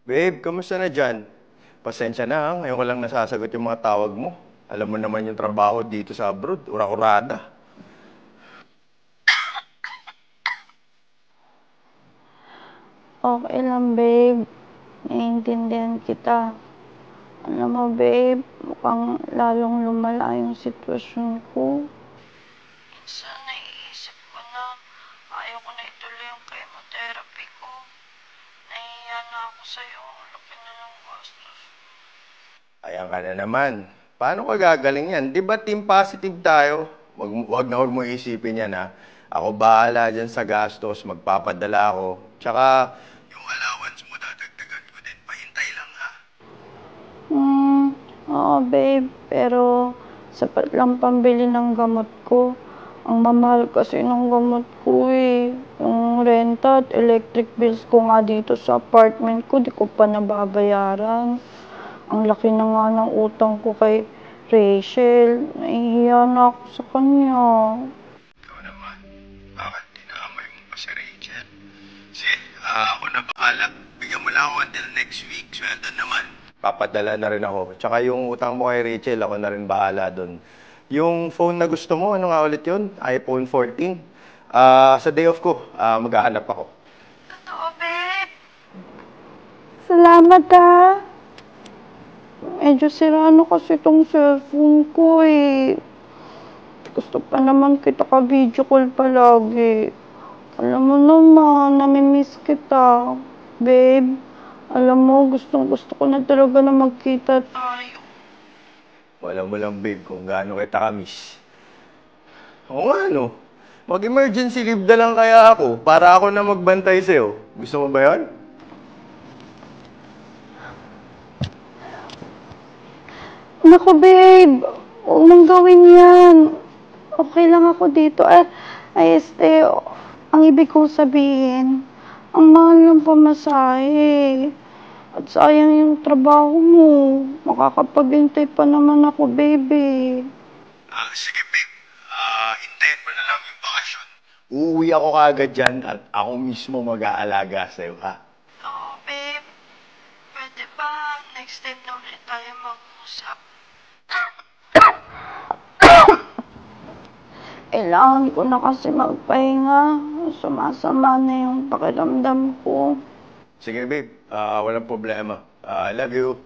Babe, kamusta na dyan? Pasensya na ha, ngayon ko lang nasasagot yung mga tawag mo. Alam mo naman yung trabaho dito sa abroad, ura-urada. Okay lang, babe. Naiintindihan kita. Alam mo, babe, mukhang lalong lumala yung sitwasyon ko. Minsan naiisip ko na ayaw ko na ituloy yung chemotherapy ko. Nahihiya na ako sa'yo. Laki na ng gastos. Ayan ka na naman. Paano ka gagaling yan? Di ba team positive tayo? Wag mo isipin yan ha. Ako bahala dyan sa gastos, magpapadala ako. Tsaka, yung allowance mo dadagdagan ko din. Pahintay lang ha. Hmm, oo, babe. Pero sapat lang pambili ng gamot ko. Ang mamahal kasi ng gamot ko eh. Yung renta at electric bills ko nga dito sa apartment ko, di ko pa nababayaran. Ang laki na nga ng utang ko kay Rachel. Nahihiya na ako sa kanya. Ikaw naman, bakit dinamay mo pa si Rachel? Sige, ako na bahala. Bigyan mo lang ako until next week. Sweldo naman. Papadala na rin ako. Tsaka yung utang mo kay Rachel, ako na rin bahala doon. Yung phone na gusto mo, ano nga ulit yun? iPhone 14. Sa day off ko, maghahanap ako. Totoo, babe. Salamat ha. Medyo sira na kasi itong cellphone ko eh. Gusto pa naman kita ka-video call palagi. Alam mo naman, namimiss kita. Babe, alam mo, gustong-gusto ko na talaga na magkita tayo. Wala mo lang, babe, kung gaano kita kamiss. Oo nga, no? Mag-emergency leave na lang kaya ako para ako na magbantay sa'yo. Gusto mo ba yun? Naku, babe, huwag mong gawin yan. Okay lang ako dito. Ang ibig kong sabihin, ang mahal ng pamasahe. At sayang yung trabaho mo. Makakapaghintay pa naman ako, baby. Sige, babe. Hintayin mo na lang yung bakasyon. Uuwi ako kaagad dyan at ako mismo mag-aalaga sa'yo, ha? Oo, babe. Pwede ba next time na ulit tayo mag-usap? Kailangan ko na kasi magpahinga. Sumasama na yung pakiramdam ko. Sige, babe. Walang problema. I love you.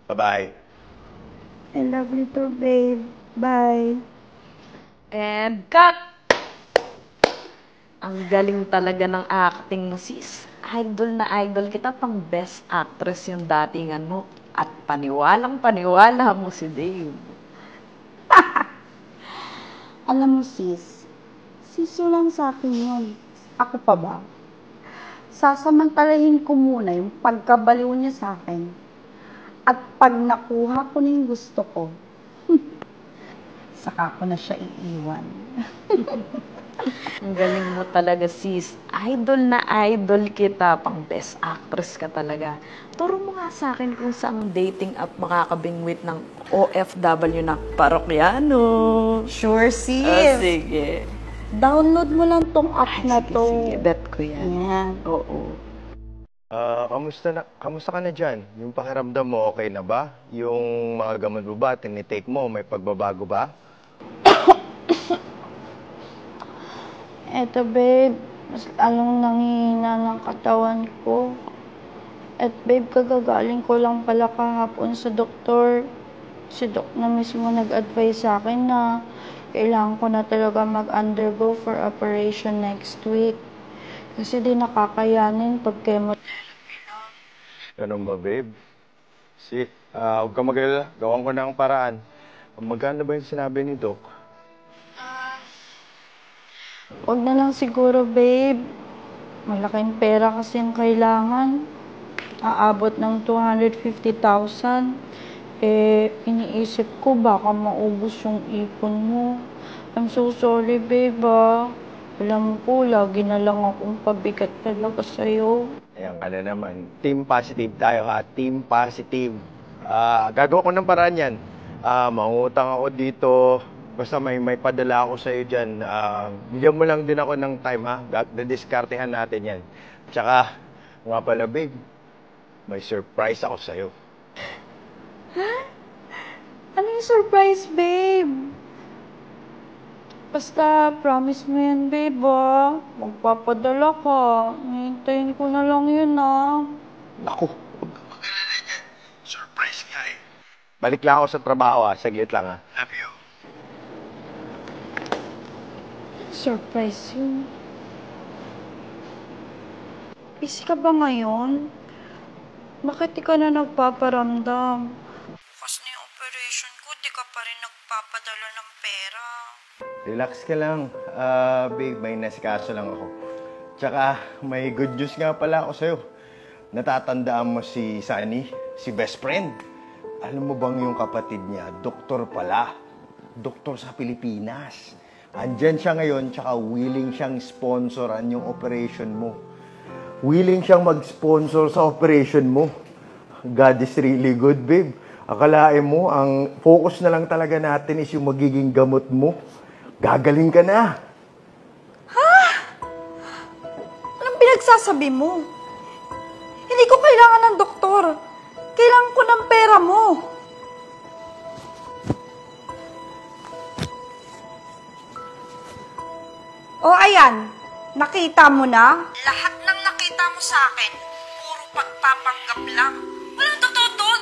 Bye-bye. I love you too, babe. Bye. And cut! Ang galing talaga ng acting mo, sis. Idol na idol kita, pang best actress yung datingan mo. At paniwalang paniwala mo si Dave. Alam mo, sis lang sa akin yun. Ako pa ba? Sasamantalahin ko muna yung pagkabaliw niya sa akin. At pag nakuha ko na yung gusto ko, saka ko na siya iiwan. Ang galing mo talaga, sis. Idol na idol kita, pang best actress ka talaga. Turo mo nga sa akin kung saang dating app makakabingwit ng OFW na parokyano. Sure, sis. Sige. Download mo lang tong app na Sige, to. sige. Bet ko yan. Yan. Oo. Kamusta ka na dyan? Yung pakiramdam mo, okay na ba? Yung mga gamot mo ba, tinitake mo, may pagbabago ba? Eto, babe. Mas lalong nangihina ng katawan ko. At babe, kagagaling ko lang pala kahapon sa doktor. Si Doc na mismo nag-advise sa akin na kailangan ko na talaga mag-undergo for operation next week. Kasi di nakakayanin pag chemotherapy lang. Ganun ba, babe? Huwag ka mag-alala. Gawan ko na ang paraan. Magkano ba yung sinabi ni Doc? Huwag na lang siguro, babe. Malaking pera kasi ang kailangan. Aabot ng 250,000. Iniisip ko baka maubos yung ipon mo. I'm so sorry, babe, ah. Alam ko, lagi na lang akong pabigat talaga sa'yo. Ayan ka na naman. Team positive tayo ha. Team positive. Gagawa ko ng paraan yan. Mangutang ako dito. Basta may padala ako sa'yo dyan. Bigyan mo lang din ako ng time ha. Dadiskartehan natin yan. Tsaka, nga pala babe, May surprise ako sa'yo. Ano yung surprise, babe? Basta, promise mo yan, babe, ah. Magpapadala ka. Hintayin ko na lang yun, ah. Naku, huwag ka mag-alala dyan. Surprise nga eh. Balik lang ako sa trabaho saglit lang Love you. Surprise yun. Busy ka ba ngayon? Bakit di ka na nagpaparamdam? Bukas na yung operation ko, di ka pa rin nagpapadala ng pera. Relax ka lang. Babe, may nasikaso lang ako. Tsaka, may good news nga pala ako sa'yo. Natatandaan mo si Sunny, si best friend. Alam mo bang yung kapatid niya, doktor pala. Doktor sa Pilipinas. Andyan siya ngayon, tsaka willing siyang sponsoran yung operation mo. Willing siyang mag-sponsor sa operation mo. God is really good, babe. Akalain mo, ang focus na lang talaga natin is yung magiging gamot mo. Gagaling ka na. Ha? Anong pinagsasabi mo? Hindi ko kailangan ng doktor. Kailangan ko ng pera mo. O ayan, nakita mo na? Lahat ng nakita mo sa akin, puro pagpapanggap lang. Walang totoo doon.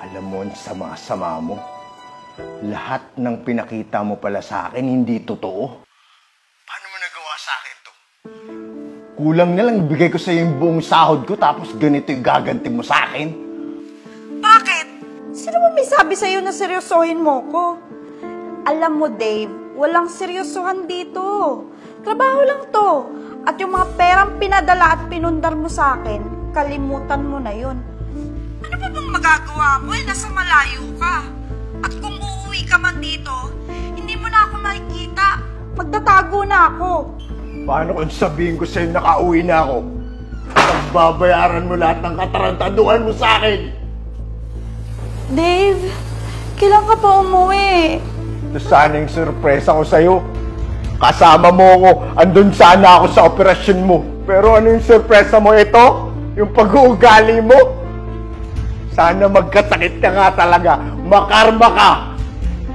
Alam mo, sama-sama mo. Lahat ng pinakita mo pala sa akin, hindi totoo. Paano mo nagawa sa akin to? Kulang na lang ibigay ko sa yung buong sahod ko, tapos ganito yung gaganti mo sa akin. Bakit? Sino ba may sabi sa'yo na seryosohin mo ko? Alam mo, Dave, walang seryosohan dito. Trabaho lang to. At yung mga perang pinadala at pinundar mo sa akin, kalimutan mo na yun. Ano pa bang magagawa mo? Nasa malayo ka. At kung uuwi ka man dito, hindi mo na ako makikita. Magtatago na ako. Paano kung sabihin ko sa'yo nakauwi na ako? Pagbabayaran mo lahat ng katarantaduhan mo sa akin. Dave, kailan ka pa umuwi? Ito sana yung surpresa ko sa'yo. Kasama mo ako, andun sana ako sa operasyon mo. Pero ano yung surpresa mo ito? Yung pag-uugali mo? Sana magkasakit ka nga talaga. Makarma ka.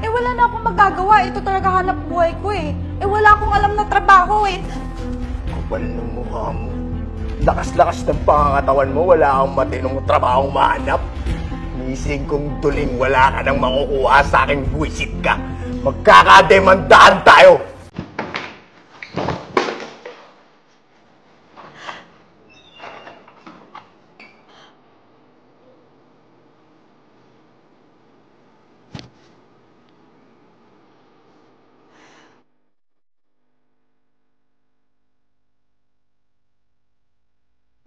Eh wala na akong magagawa. Ito talaga hanap buhay ko eh. Eh wala akong alam na trabaho eh. Kapal ng mukha mo. Lakas-lakas ng pangangatawan mo, wala kang matinong trabaho mahanap. Mising kong tuling wala ka nang makukuha sa akin, buwisit ka. Magkakademandaan tayo.